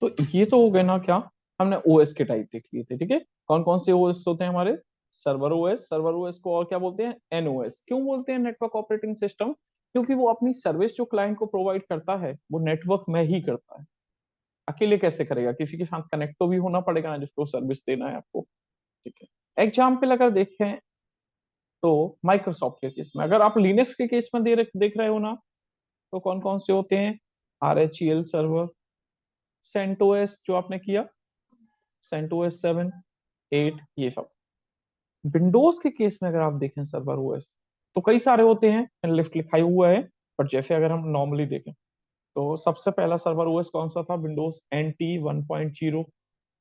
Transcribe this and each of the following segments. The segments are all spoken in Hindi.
तो ये तो हो गए ना क्या, हमने ओएस के टाइप देख लिए थे। ठीक है, कौन कौन से ओएस होते हैं हमारे? सर्वर ओएस, सर्वर ओएस को और क्या बोलते हैं? एनओएस। क्यों बोलते हैं नेटवर्क ऑपरेटिंग सिस्टम? क्योंकि वो अपनी सर्विस जो क्लाइंट को प्रोवाइड करता है वो नेटवर्क में ही करता है। अकेले कैसे करेगा? किसी के साथ कनेक्ट तो भी होना पड़ेगा ना, जिसको सर्विस देना है आपको। ठीक है, एग्जाम्पल अगर देखें तो माइक्रोसॉफ्ट के केस में, अगर आप लिनक्स के केस में देख रहे हो ना, तो कौन कौन से होते हैं? RHEL सर्वर, सेंटोस जो आपने किया, सेंटोस 7, 8, ये सब। विंडोज के केस में अगर आप देखें सर्वर ओएस, तो कई सारे होते हैं, लिस्ट लिखा ही हुआ है। पर जैसे अगर हम नॉर्मली देखें तो सबसे पहला सर्वर ओएस कौन सा था? विंडोज NT 1.0,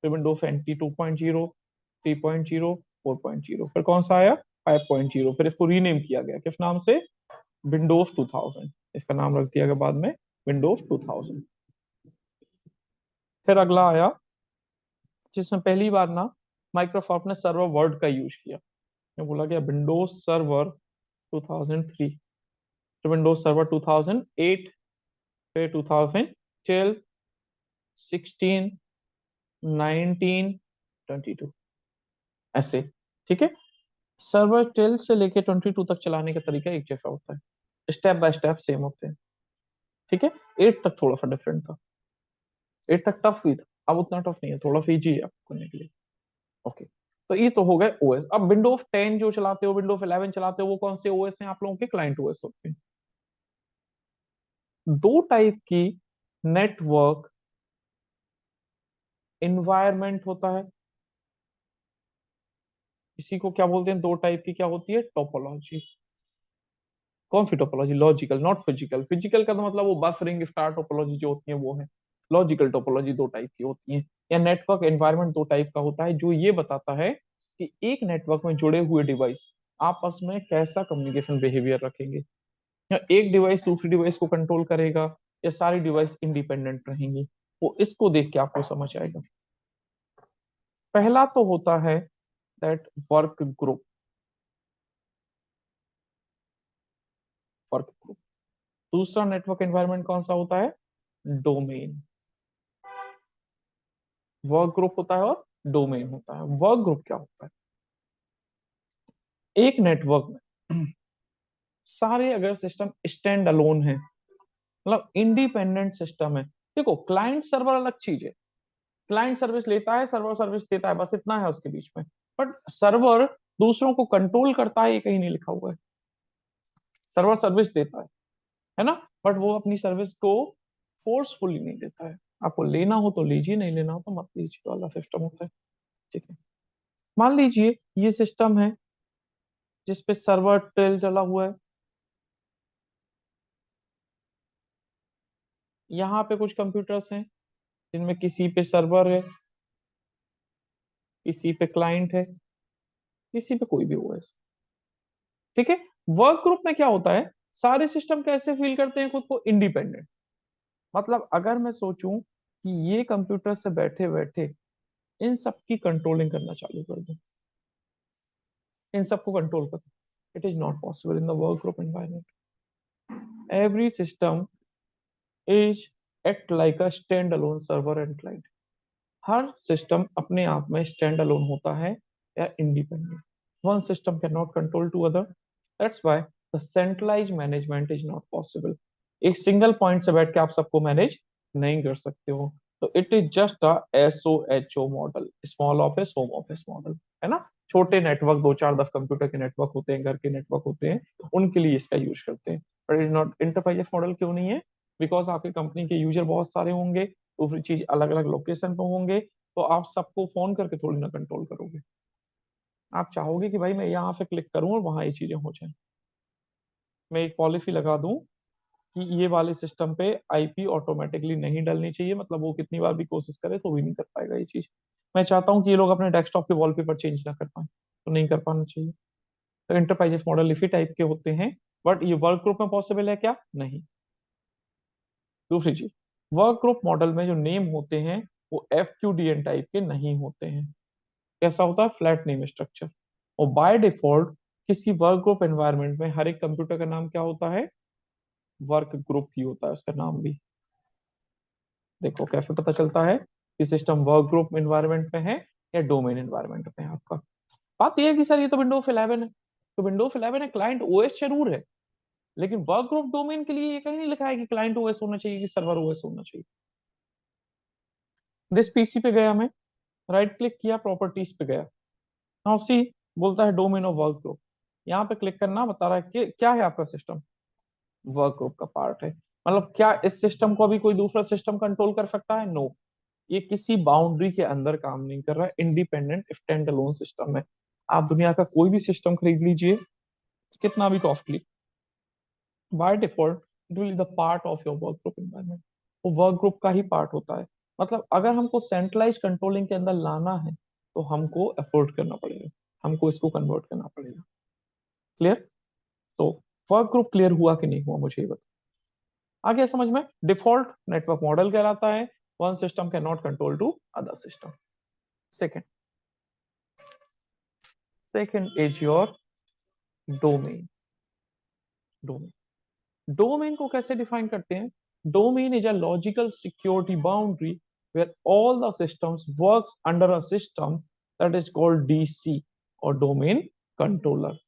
फिर विंडोज NT 2.0, 3.0, 4.0, फिर कौन सा आया? 5.0। फिर इसको रीनेम किया गया किस नाम से? विंडोज 2000। इसका नाम रख दिया गया बाद में विंडोज 2000। फिर अगला आया जिसमें पहली बार ना माइक्रोसॉफ्ट ने सर्वर वर्ड का यूज किया। ये बोला गया विंडोज सर्वर 2003, तो विंडोज सर्वर 2008, फिर 2012, 16, 19, 22, ऐसे। ठीक है, सर्वर 12 से लेके 22 तक चलाने का तरीका एक जैसा होता है, स्टेप बाय स्टेप सेम होते हैं। ठीक है, 8 तक थोड़ा सा डिफरेंट था। 8 तक टफ भी था, अब उतना टफ नहीं है, थोड़ा सा इजी है आपको करने के लिए। ओके, तो ये तो हो गए ओएस। अब विंडोज 10 जो चलाते हो, विंडोज 11 चलाते हो, वो कौन से ओएस हैं आप लोगों के? क्लाइंट ओएस होते हैं। दो टाइप की नेटवर्क इन्वायरमेंट होता है। इसी को क्या बोलते हैं? दो टाइप की क्या होती है? टोपोलॉजी। कौन सी topology? Logical, not physical. Physical का तो मतलब वो बस रिंग स्टार टोपोलॉजी जो होती है वो है। लॉजिकल टोपोलॉजी दो टाइप की होती है, या नेटवर्क एनवायरनमेंट दो टाइप का होता है, जो ये बताता है कि एक नेटवर्क में जुड़े हुए डिवाइस आपस में कैसा कम्युनिकेशन बिहेवियर रखेंगे, या एक डिवाइस दूसरी डिवाइस को कंट्रोल करेगा, या सारी डिवाइस इंडिपेंडेंट रहेंगी। वो इसको देख के आपको समझ आएगा। पहला तो होता है that work group. Work group. दूसरा नेटवर्क एनवायरनमेंट कौन सा होता है? डोमेन। वर्क ग्रुप होता है और डोमेन होता है। वर्क ग्रुप क्या होता है? एक नेटवर्क में सारे अगर सिस्टम स्टैंड अलोन है, मतलब इंडिपेंडेंट सिस्टम है। देखो, क्लाइंट सर्वर अलग चीज है। क्लाइंट सर्विस लेता है, सर्वर सर्विस देता है, बस इतना है उसके बीच में। बट सर्वर दूसरों को कंट्रोल करता है, ये कहीं नहीं लिखा हुआ है। सर्वर सर्विस देता है ना, बट वो अपनी सर्विस को फोर्सफुली नहीं देता है। आपको लेना हो तो लीजिए, नहीं लेना हो तो मत लीजिए वाला सिस्टम होता है। ठीक है, मान लीजिए ये सिस्टम है जिसपे सर्वर ट्रेल चला हुआ है। यहाँ पे कुछ कंप्यूटर्स हैं जिनमें किसी पे सर्वर है, किसी पे क्लाइंट है, किसी पे कोई भी ओएस। ठीक है, वर्क ग्रुप में क्या होता है? सारे सिस्टम कैसे फील करते हैं खुद को? इंडिपेंडेंट। मतलब अगर मैं सोचूं कि ये कंप्यूटर से बैठे बैठे इन सब की कंट्रोलिंग करना चालू कर दूं, इन सबको कंट्रोल कर, it is not possible in the work group environment. Every system is act like a stand alone server and client. हर सिस्टम अपने आप में स्टैंड अलोन होता है या independent. One system can not control to other, that's why the centralize management is not possible. एक सिंगल पॉइंट से बैठ के आप सबको मैनेज नहीं कर सकते हो। तो it is just a SOHO model, small office home office model, है ना। छोटे नेटवर्क, दो चार दस कंप्यूटर के नेटवर्क होते हैं, घर के नेटवर्क होते हैं, उनके लिए इसका यूज करते हैं। But it not enterprises model. क्यों नहीं है? बिकॉज आपकी कंपनी के यूजर बहुत सारे होंगे, दूसरी चीज अलग अलग लोकेशन पे होंगे, तो आप सबको फोन करके थोड़ी ना कंट्रोल करोगे। आप चाहोगे कि भाई मैं यहाँ से क्लिक करूं और वहां ये चीजें हो जाएं। मैं एक पॉलिसी लगा दूं कि ये वाले सिस्टम पे IP ऑटोमेटिकली नहीं डलनी चाहिए, मतलब वो कितनी बार भी कोशिश करे तो भी नहीं कर पाएगा ये चीज। मैं चाहता हूँ कि ये लोग अपने डेस्कटॉप के वॉलपेपर चेंज ना कर पाए, तो नहीं कर पाना चाहिए। तो इंटरप्राइजेस मॉडल इसी टाइप के होते हैं। बट ये वर्क ग्रुप में पॉसिबल है क्या? नहीं। दूसरी चीज, वर्क ग्रुप मॉडल में जो नेम होते हैं वो FQDN टाइप के नहीं होते हैं। कैसा होता है? Flat name structure. और बाय डिफॉल्ट किसी वर्क ग्रुप एनवायरनमेंट में हर एक कंप्यूटर का नाम क्या होता है? वर्क ग्रुप ही होता है उसका नाम भी। देखो कैसे पता चलता है कि सिस्टम वर्क ग्रुप एनवायरनमेंट में है या डोमेन एनवायरनमेंट में है आपका। बात यह है कि सर ये तो विंडोज 11 है, तो विंडोज 11 है, क्लाइंट ओएस जरूर है, लेकिन वर्क ग्रुप डोमेन के लिए ये कहीं नहीं लिखा है कि क्लाइंट ओएस होना चाहिए कि सर्वर ओएस होना चाहिए। दिस पीसी पे गया मैं, राइट क्लिक किया, प्रॉपर्टीज पे गया, नाउ सी बोलता है डोमेन ऑफ वर्क ग्रुप। यहाँ पे क्लिक करना, बता रहा है कि क्या है आपका सिस्टम वर्क ग्रुप का पार्ट है। मतलब क्या इस सिस्टम को अभी कोई दूसरा सिस्टम कंट्रोल कर सकता है? नो, ये किसी बाउंड्री के अंदर काम नहीं कर रहा है, इंडिपेंडेंट स्टैंड अलोन सिस्टम है। आप दुनिया का कोई भी सिस्टम खरीद लीजिए, कितना भी costly, by default it will the part of your work group environment, वो वर्क ग्रुप का ही पार्ट होता है। मतलब अगर हमको सेंट्रलाइज कंट्रोलिंग के अंदर लाना है तो हमको एफोर्ड करना पड़ेगा, हमको इसको कन्वर्ट करना पड़ेगा। क्लियर? तो वर्क ग्रुप क्लियर हुआ कि नहीं हुआ मुझे ये बताओ। आगे समझ में, डिफॉल्ट नेटवर्क मॉडल कहलाता है, one system can not control to other system. Second, second is your domain. Domain, domain को कैसे डिफाइन करते हैं? Domain is a logical security boundary where all the systems works under a system that is called DC और domain controller.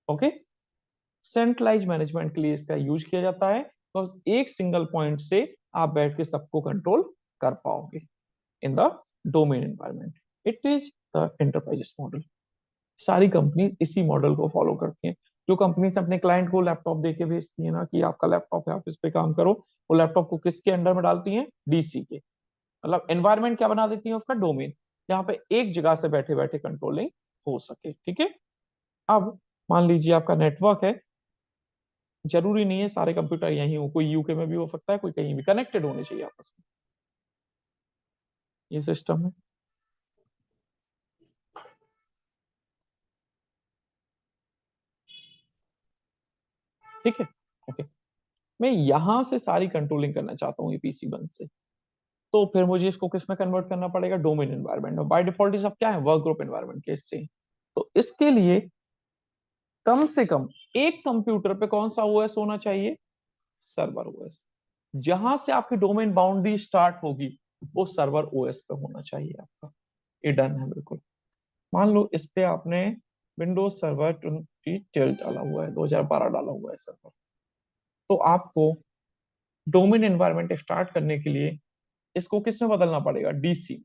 Okay, centralize management के लिए इसका यूज किया जाता है, तो एक सिंगल पॉइंट से आप बैठ के सबको कंट्रोल कर पाओगे in the domain environment. It is the enterprise model. सारी कंपनी इसी मॉडल को फॉलो करती हैं। जो कंपनी अपने क्लाइंट को लैपटॉप देके भेजती है ना कि आपका लैपटॉप है आप इस पे काम करो, वो लैपटॉप को किसके अंडर में डालती हैं? डीसी के। मतलब एनवायरनमेंट क्या बना देती है? उसका डोमेन, जहां पे एक जगह से बैठे बैठे कंट्रोलिंग हो सके। ठीक है, अब मान लीजिए आपका नेटवर्क है, जरूरी नहीं है सारे कंप्यूटर यहीं हो, कोई यूके में भी हो सकता है, कोई कहीं भी, कनेक्टेड होने चाहिए आपस में। ये सिस्टम है, ठीक है। ओके, मैं यहां से सारी कंट्रोलिंग करना चाहता हूँ ये पीसी बंद से, तो फिर मुझे इसको किस में कन्वर्ट करना पड़ेगा? डोमेन एनवायरनमेंट में। बाय डिफॉल्ट ये सब क्या है? वर्क ग्रुप एनवायरनमेंट के हिस्से। तो इसके लिए कम से कम एक कंप्यूटर पे कौन सा ओएस होना चाहिए? Server OS. जहां से आपकी डोमेन बाउंड्री स्टार्ट होगी वो सर्वर ओएस पे होना चाहिए आपका। ये डन है बिल्कुल। मान लो इस पे आपने विंडोज सर्वर 2012 डाला हुआ है, 2012 डाला हुआ है सर्वर, तो आपको डोमेन एनवायरनमेंट स्टार्ट करने के लिए इसको किस में बदलना पड़ेगा? डीसी,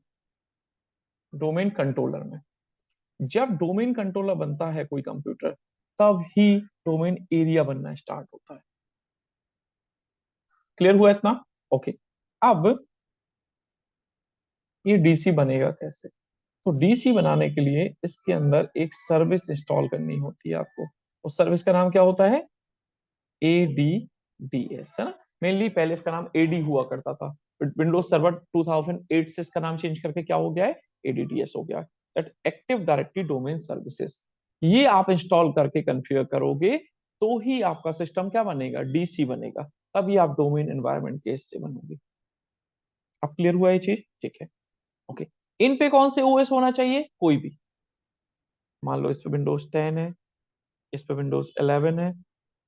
डोमेन कंट्रोलर में। जब डोमेन कंट्रोलर बनता है कोई कंप्यूटर, तब ही डोमेन एरिया बनना स्टार्ट होता है। क्लियर हुआ इतना? ओके, अब ये डीसी बनेगा कैसे? तो डीसी बनाने के लिए इसके अंदर एक सर्विस इंस्टॉल करनी होती है आपको। उस सर्विस का नाम क्या होता है? ADDS, है ना। मेनली पहले इसका नाम AD हुआ करता था, विंडोज सर्वर 2008 से इसका नाम चेंज करके क्या हो गया है? ADDS हो गया, that active directory domain services. ये आप इंस्टॉल करके कॉन्फ़िगर करोगे तो ही आपका सिस्टम क्या बनेगा? डीसी बनेगा, तभी आप डोमेन एनवायरनमेंट के हिस्से बनोगे। अब क्लियर हुआ ये चीज? ठीक है, ओके। इन पे कौन से ओएस होना चाहिए? कोई भी। मान लो इस पे विंडोज 10 है, इस पे विंडोज 11 है,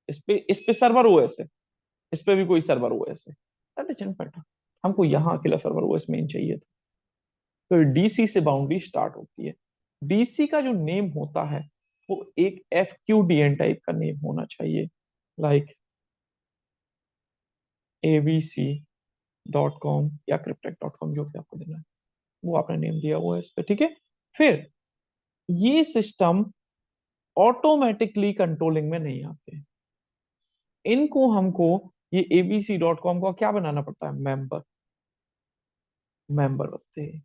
इस पे सर्वर ओएस है, इस पे भी कोई सर्वर ओएस है, दैट डजंट मैटर। हमको यहाँ अकेला सर्वर ओएस मेन चाहिए था। तो डीसी से बाउंड्री स्टार्ट होती है। डीसी का जो नेम होता है वो एक FQDN टाइप का नेम होना चाहिए, लाइक abc.com या cryptech.com, जो भी आपको देना है वो आपने नेम दिया हुआ है इस पे। ठीक है, फिर ये सिस्टम ऑटोमेटिकली कंट्रोलिंग में नहीं आते, इनको हमको ये abc.com का क्या बनाना पड़ता है? मेंबर, मेंबर बनते हैं।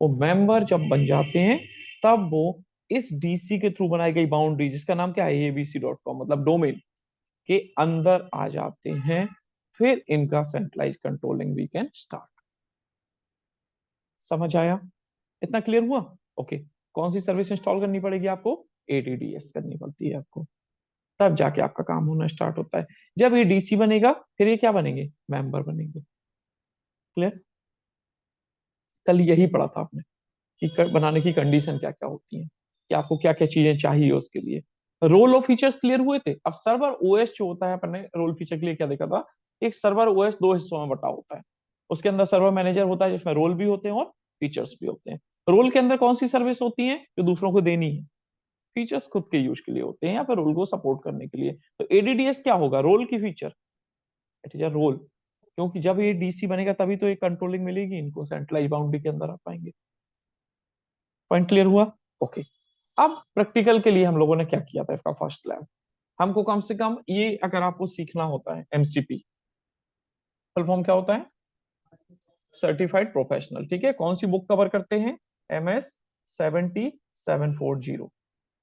वो मेंबर जब बन जाते हैं तब वो इस डीसी के थ्रू बनाई गई बाउंड्री, जिसका नाम क्या है? abc.com, मतलब डोमेन के अंदर आ जाते हैं। फिर इनका centralize controlling we can start. समझ आया? इतना क्लियर हुआ? ओके, कौन सी सर्विस इंस्टॉल करनी पड़ेगी आपको? ADDS करनी पड़ती है आपको, तब जाके आपका काम होना स्टार्ट होता है। जब ये डीसी बनेगा फिर ये क्या बनेंगे? मेंबर बनेंगे। क्लियर? कल यही पढ़ा था आपने कि बनाने की कंडीशन क्या क्या होती है, कि आपको क्या क्या चीजें चाहिए उसके लिए। रोल ऑफ फीचर्स क्लियर हुए थे। अब सर्वर ओएस जो होता है, अपने रोल फीचर के लिए क्या देखा था? एक सर्वर ओएस दो हिस्सों में बटा होता है। उसके अंदर सर्वर मैनेजर होता है जिसमें रोल भी होते हैं और फीचर्स भी होते हैं। रोल के अंदर कौन सी सर्विस होती है जो दूसरों को देनी है, फीचर्स खुद के यूज के लिए होते हैं या फिर रोल को सपोर्ट करने के लिए। तो एडीडीएस क्या होगा, रोल की feature, it is a role, क्योंकि जब ये डीसी बनेगा तभी तो एक कंट्रोलिंग मिलेगी इनको, सेंट्रलाइज बाउंड्री के अंदर आ पाएंगे। पॉइंट क्लियर हुआ? ओके। अब प्रैक्टिकल के लिए हम लोगों ने क्या किया था, इसका फर्स्ट लैब हमको कम से कम ये अगर आपको सीखना होता है, एमसीपी फुल फॉर्म क्या होता है, सर्टिफाइड प्रोफेशनल, ठीक है। कौन सी बुक कवर करते हैं, MS 70740,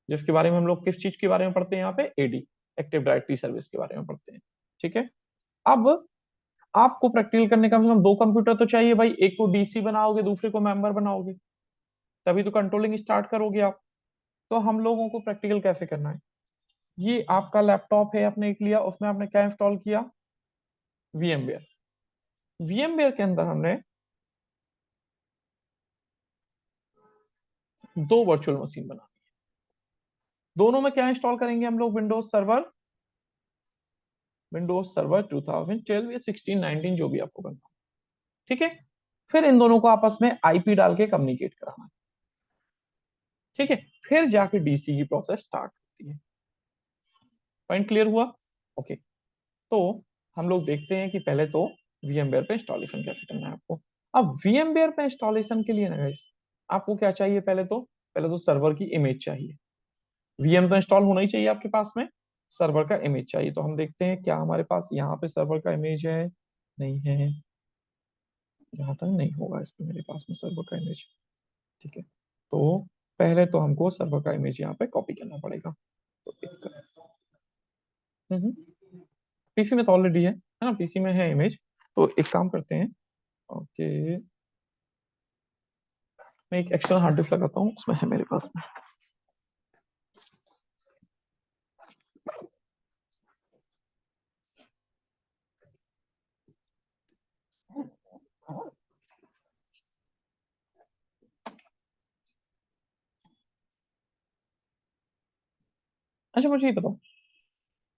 जिसके बारे में हम लोग किस चीज के बारे में पढ़ते हैं यहाँ पे, एडी, एक्टिव डायरेक्टरी सर्विस के बारे में पढ़ते हैं, ठीक है। अब आपको प्रैक्टिकल करने का मतलब दो कंप्यूटर तो चाहिए भाई, एक को डीसी बनाओगे दूसरे को मेंबर बनाओगे, तभी तो कंट्रोलिंग स्टार्ट करोगे आप। तो हम लोगों को प्रैक्टिकल कैसे करना है, ये आपका लैपटॉप है आपने एक लिया, उसमें आपने क्या इंस्टॉल किया, VMware। VMware के अंदर हमने दो वर्चुअल मशीन बना, दोनों में क्या इंस्टॉल करेंगे हम लोग, विंडोज सर्वर 2012 या 16 19 जो भी आपको बनना, ठीक है। फिर इन दोनों को आपस में आईपी डाल के कम्युनिकेट कराना है, ठीक है। फिर जाके डीसी की प्रोसेस स्टार्ट होती है। पॉइंट क्लियर हुआ? ओके। तो हम लोग देखते हैं कि पहले तो VMware पे इंस्टॉलेशन कैसे करना है आपको। अब VMware पे इंस्टॉलेशन के लिए ना guys, आपको क्या चाहिए, पहले तो सर्वर की इमेज चाहिए। VM तो इंस्टॉल होना ही चाहिए आपके पास में, सर्वर का इमेज चाहिए। तो हम देखते हैं क्या हमारे पास यहाँ पे सर्वर का इमेज है, नहीं है, जहां तक नहीं होगा इसमें मेरे पास में सर्वर का इमेज, ठीक है। तो पहले तो हमको सर्वर का इमेज यहाँ पे कॉपी करना पड़ेगा। तो पीसी में तो ऑलरेडी है ना, पीसी में है इमेज। तो एक काम करते हैं, ओके, मैं एक एक्सटर्नल हार्ड डिस्क लगाता हूँ, उसमें है मेरे पास में। अच्छा मुझे ये बताओ,